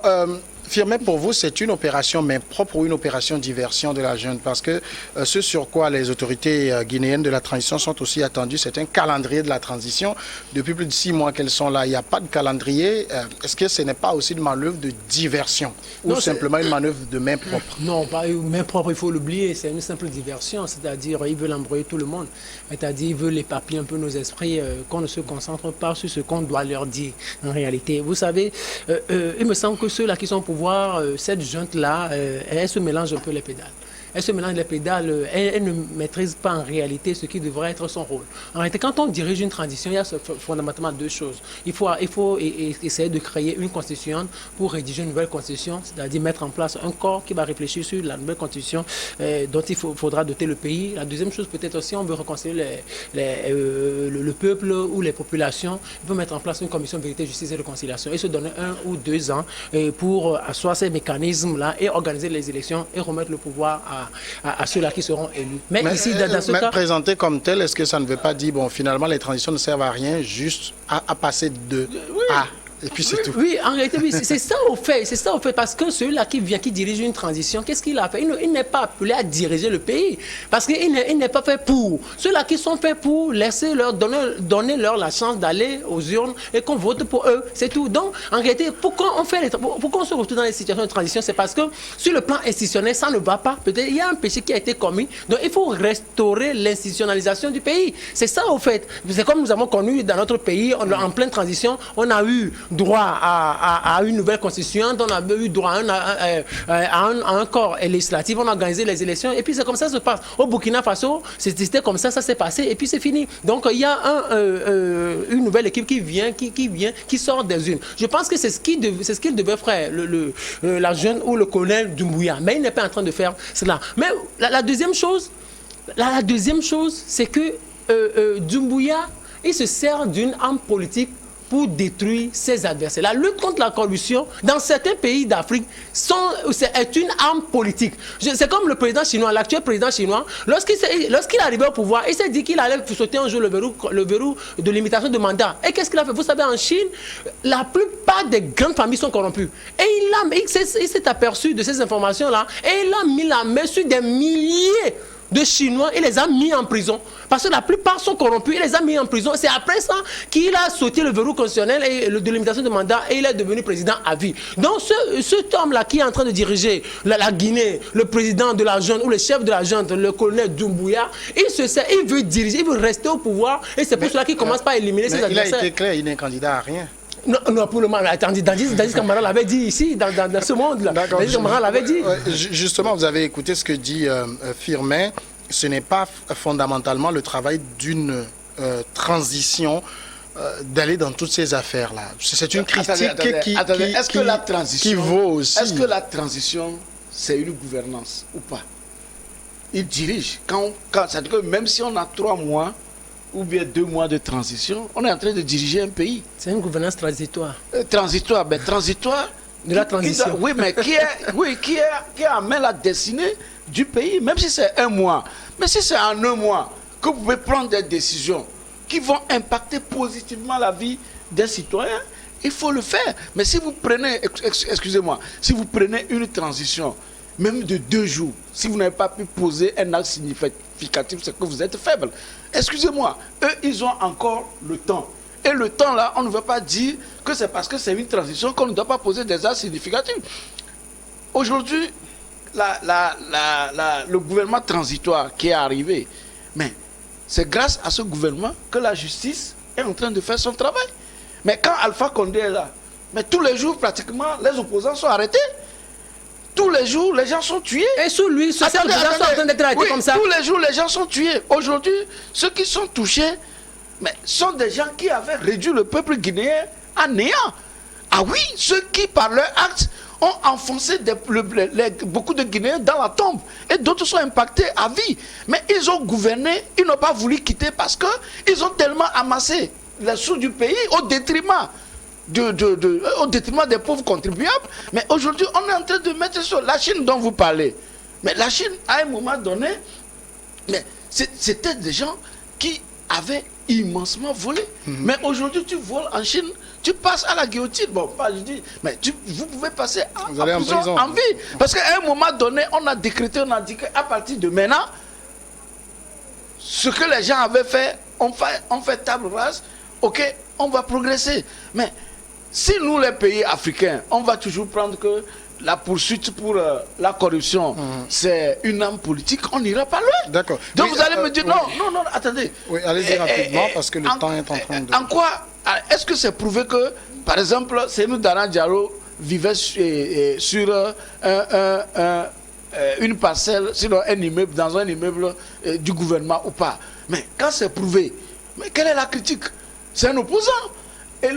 Firmin, pour vous, c'est une opération main propre ou une opération diversion de la junte? Parce que ce sur quoi les autorités guinéennes de la transition sont aussi attendues, c'est un calendrier de la transition. Depuis plus de 6 mois qu'elles sont là, il n'y a pas de calendrier. Est-ce que ce n'est pas aussi une manœuvre de diversion ou simplement une manœuvre de main propre? Non, pas une main propre, il faut l'oublier. C'est une simple diversion. C'est-à-dire, ils veulent embrouiller tout le monde. C'est-à-dire, ils veulent éparpiller un peu nos esprits, qu'on ne se concentre pas sur ce qu'on doit leur dire en réalité. Vous savez, il me semble que ceux-là qui sont pour voir cette junte-là, elle se mélange un peu les pédales. Elle se mélange les pédales, elle ne maîtrise pas en réalité ce qui devrait être son rôle. En réalité, quand on dirige une transition, il y a fondamentalement 2 choses. Il faut essayer de créer une constitution pour rédiger une nouvelle constitution, c'est-à-dire mettre en place un corps qui va réfléchir sur la nouvelle constitution dont il faudra doter le pays. La deuxième chose, peut-être aussi, on veut réconcilier le peuple ou les populations. Il faut mettre en place une commission vérité, justice et réconciliation et se donner 1 ou 2 ans pour asseoir ces mécanismes-là et organiser les élections et remettre le pouvoir à ceux-là qui seront élus. Mais ici, dans ce cas... Présenté comme tel, est-ce que ça ne veut pas dire, bon, finalement, les transitions ne servent à rien, juste à passer de A, et puis c'est tout? Oui, en réalité, oui, c'est ça au fait. C'est ça au fait, parce que celui-là qui dirige une transition, qu'est-ce qu'il a fait? Il n'est pas appelé à diriger le pays, parce qu'il n'est pas fait pour. Ceux-là qui sont faits pour donner leur la chance d'aller aux urnes et qu'on vote pour eux, c'est tout. Donc, en réalité, pourquoi on se retrouve dans les situations de transition? C'est parce que sur le plan institutionnel, ça ne va pas. Peut-être il y a un péché qui a été commis, donc il faut restaurer l'institutionnalisation du pays. C'est ça au fait. C'est comme nous avons connu dans notre pays, en pleine transition, on a eu droit à une nouvelle constitution, on a eu droit à un corps législatif, on a organisé les élections, et puis c'est comme ça que ça se passe. Au Burkina Faso, c'était comme ça s'est passé, et puis c'est fini. Donc il y a une nouvelle équipe qui sort des urnes. Je pense que c'est ce qu'il devait faire la jeune ou le colonel Doumbouya, mais il n'est pas en train de faire cela. Mais la deuxième chose, c'est que Doumbouya, il se sert d'une arme politique pour détruire ses adversaires. La lutte contre la corruption dans certains pays d'Afrique est une arme politique. C'est comme le président chinois, l'actuel président chinois, lorsqu'il arrivait au pouvoir, il s'est dit qu'il allait sauter un jour le verrou de limitation de mandat. Et qu'est-ce qu'il a fait? Vous savez, en Chine, la plupart des grandes familles sont corrompues. Et il s'est aperçu de ces informations-là et il a mis la main sur des milliers de Chinois, il les a mis en prison. Parce que la plupart sont corrompus, il les a mis en prison. C'est après ça qu'il a sauté le verrou constitutionnel et de limitation de mandat et il est devenu président à vie. Donc cet homme-là qui est en train de diriger la Guinée, le président de la junte ou le chef de la junte, le colonel Doumbouya, il veut diriger, il veut rester au pouvoir et c'est pour cela qu'il commence par éliminer ses adversaires. Il a été clair, il n'est candidat à rien. Non, non, pour le moment, attendez, Dadis Camara l'avait dit ici, dans ce monde-là. Dadis Camara l'avait dit. Justement, vous avez écouté ce que dit Firmin. Ce n'est pas fondamentalement le travail d'une transition d'aller dans toutes ces affaires-là. C'est une critique qui vaut aussi. Est-ce que la transition, c'est une gouvernance ou pas? Il dirige. C'est-à-dire que même si on a 3 mois ou bien 2 mois de transition, on est en train de diriger un pays. C'est une gouvernance transitoire. Transitoire de la transition. Oui, mais qui amène la destinée du pays, même si c'est 1 mois. Mais si c'est en 1 mois que vous pouvez prendre des décisions qui vont impacter positivement la vie des citoyens, il faut le faire. Mais si vous prenez, excusez-moi, si vous prenez une transition, même de 2 jours, si vous n'avez pas pu poser un acte significatif, c'est que vous êtes faible. Excusez-moi, eux, ils ont encore le temps. Et le temps là, on ne veut pas dire que c'est parce que c'est une transition qu'on ne doit pas poser des actes significatifs. Aujourd'hui, le gouvernement transitoire qui est arrivé, mais c'est grâce à ce gouvernement que la justice est en train de faire son travail. Mais quand Alpha Condé est là, mais tous les jours pratiquement, les opposants sont arrêtés. Tous les jours, les gens sont tués. Et sous lui, ces gens sont en train d'être arrêtés comme ça. Tous les jours, les gens sont tués. Aujourd'hui, ceux qui sont touchés, mais sont des gens qui avaient réduit le peuple guinéen à néant. Ah oui, ceux qui, par leur acte, ont enfoncé beaucoup de Guinéens dans la tombe. Et d'autres sont impactés à vie. Mais ils ont gouverné, ils n'ont pas voulu quitter parce qu'ils ont tellement amassé les sous du pays au détriment des pauvres contribuables. Mais aujourd'hui, on est en train de mettre sur la Chine dont vous parlez. Mais la Chine, à un moment donné, mais c'était des gens qui avaient immensement volé. Mais aujourd'hui, tu voles en Chine, tu passes à la guillotine. Bon, pas je dis, mais vous pouvez passer en prison en vie. Parce qu'à un moment donné, on a décrété, on a dit qu'à partir de maintenant, ce que les gens avaient fait, on fait table rase, ok, on va progresser. Mais si nous, les pays africains, on va toujours prendre que la poursuite pour la corruption, c'est une arme politique, on n'ira pas loin. D'accord. Donc vous allez me dire, non, attendez. Oui, allez-y rapidement, parce que le temps est en train de... En quoi est-ce que c'est prouvé que, par exemple, Seydou Dara Diallo vivait sur une parcelle, sur un immeuble, dans un immeuble du gouvernement ou pas? Mais quand c'est prouvé, mais quelle est la critique? C'est un opposant. Et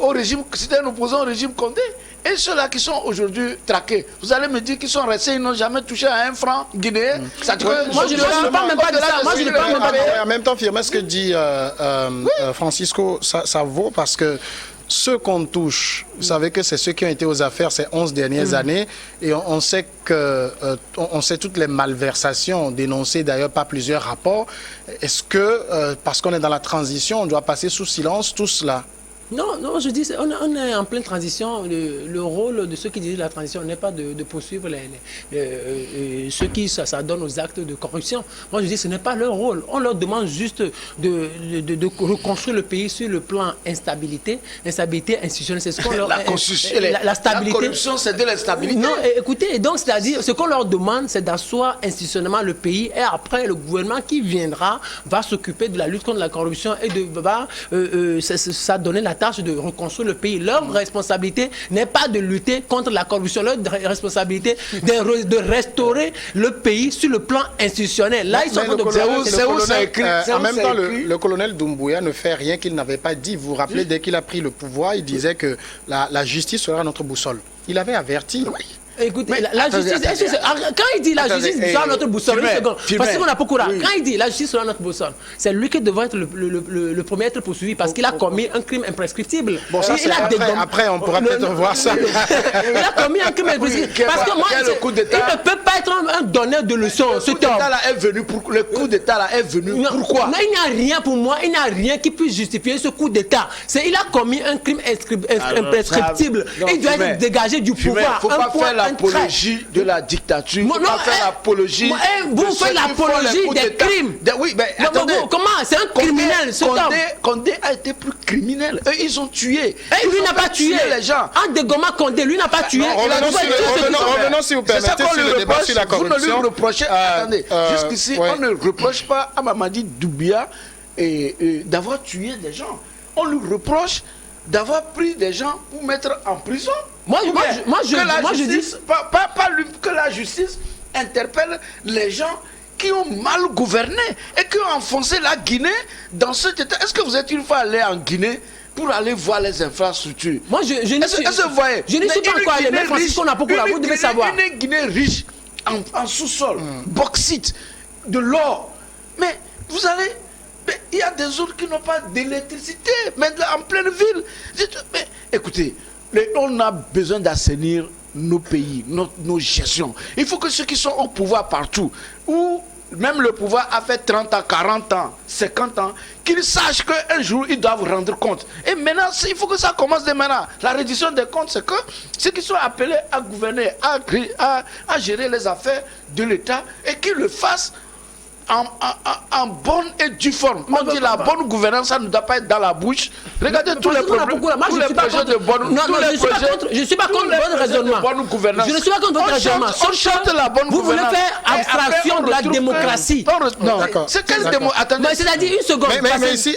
au régime, c'était un opposant au régime Condé. Et ceux-là qui sont aujourd'hui traqués, vous allez me dire qu'ils sont restés, ils n'ont jamais touché à 1 franc guinéen. Moi, je ne parle même pas de ça. Moi, je ne parle même pas de ça. En même temps, Firmin, ce que dit Francisco, ça vaut parce que ceux qu'on touche, vous savez que c'est ceux qui ont été aux affaires ces 11 dernières années, et on sait on sait toutes les malversations dénoncées d'ailleurs par plusieurs rapports. Est-ce que, parce qu'on est dans la transition, on doit passer sous silence tout cela? Non, je dis, on est en pleine transition. Le rôle de ceux qui dirigent la transition n'est pas de poursuivre ceux qui s'adonnent aux actes de corruption. Moi, je dis, ce n'est pas leur rôle. On leur demande juste de reconstruire le pays sur le plan instabilité institutionnelle. C'est ce qu'on leur... la stabilité. La corruption, c'est de l'instabilité. Non, écoutez, donc, c'est-à-dire, ce qu'on leur demande, c'est d'asseoir institutionnellement le pays, et après, le gouvernement qui viendra va s'occuper de la lutte contre la corruption et va donner la tâche de reconstruire le pays. Leur responsabilité n'est pas de lutter contre la corruption. Leur responsabilité de restaurer le pays sur le plan institutionnel. Là, ils sont en train de... En même temps, le colonel Doumbouya ne fait rien qu'il n'avait pas dit. Vous vous rappelez, dès qu'il a pris le pouvoir, il disait que la justice sera notre boussole. Il avait averti. Écoutez, la justice, quand il dit la justice sera notre boussole, une seconde, parce qu'on a beaucoup là. Quand il dit la justice sera notre boussole, c'est lui qui devrait être le premier à être poursuivi parce qu'il a commis un crime imprescriptible. Bon, ça, après, on pourra peut-être voir ça. Il a commis un crime imprescriptible. Parce que moi, il ne peut pas être un donneur de leçons. Le coup d'État là est venu. Pourquoi? Il n'y a rien pour moi, il n'y a rien qui puisse justifier ce coup d'État. Il a commis un crime imprescriptible. Il doit être dégagé du pouvoir. Il ne faut pas faire l'apologie de la dictature. Non, faire l'apologie. Vous faites l'apologie des crimes. Oui, mais attendez. Comment? C'est un criminel, ce homme. Condé a été plus criminel. Eux, ils ont tué. Et lui n'a pas tué les gens. En dégommant Condé, lui n'a pas tué. Revenons, si vous permettez, sur le débat sur la corruption. Vous ne lui reprochez, attendez, jusqu'ici, on ne reproche pas à Mamadi Doumbouya d'avoir tué des gens. On lui reproche d'avoir pris des gens pour mettre en prison. Je dis... Que la justice interpelle les gens qui ont mal gouverné et qui ont enfoncé la Guinée dans cet état. Est-ce que vous êtes une fois allé en Guinée pour aller voir les infrastructures? Moi, je ne suis pas encore allé, mais Francisco Napokola, vous devez savoir. Une Guinée riche en sous-sol, bauxite, de l'or. Mais vous allez... Il y a des zones qui n'ont pas d'électricité, mais en pleine ville. Mais, écoutez, on a besoin d'assainir nos pays, nos gestions. Il faut que ceux qui sont au pouvoir partout, ou même le pouvoir a fait 30 ans, 40 ans, 50 ans, qu'ils sachent qu'un jour ils doivent rendre compte. Et maintenant, il faut que ça commence dès maintenant. La reddition des comptes, c'est que ceux qui sont appelés à gouverner, à gérer les affaires de l'État, et qu'ils le fassent en bonne et due forme. On dit la bonne gouvernance, ça ne doit pas être dans la bouche. Regardez tous les projets de bonne gouvernance. Je ne suis pas contre le bon raisonnement. Je ne suis pas contre votre raisonnement. On chante la bonne gouvernance. Vous voulez faire abstraction de la démocratie. Non, d'accord. C'est quelle démocratie? C'est-à-dire une seconde. Mais ici,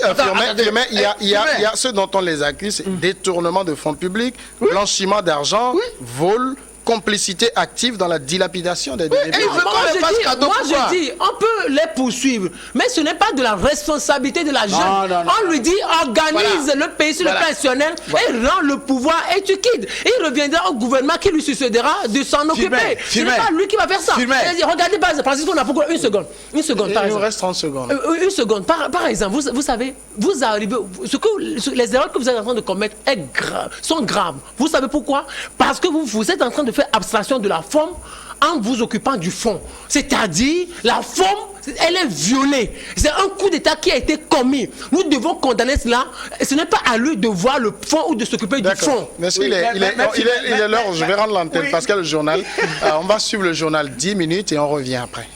il y a ce dont on les accuse, détournement de fonds publics, blanchiment d'argent, vol, complicité active dans la dilapidation des débits. Moi je dis, on peut les poursuivre, mais ce n'est pas de la responsabilité de la jeune. On lui dit, organise le pays sur le plan national et rend le pouvoir et tu quittes. Et il reviendra au gouvernement qui lui succédera de s'en occuper. Ce n'est pas lui qui va faire ça. Regardez, par exemple, Francisco Napokola, une seconde. Il nous reste 30 secondes. Une seconde. Par exemple, vous savez, vous arrivez, les erreurs que vous êtes en train de commettre sont graves. Vous savez pourquoi? Parce que vous êtes en train de faire abstraction de la forme en vous occupant du fond. C'est-à-dire, la forme, elle est violée. C'est un coup d'État qui a été commis. Nous devons condamner cela. Ce n'est pas à lui de voir le fond ou de s'occuper du fond. Merci. Il est l'heure, je vais rendre l'antenne parce qu'il y a le journal. On va suivre le journal 10 minutes et on revient après.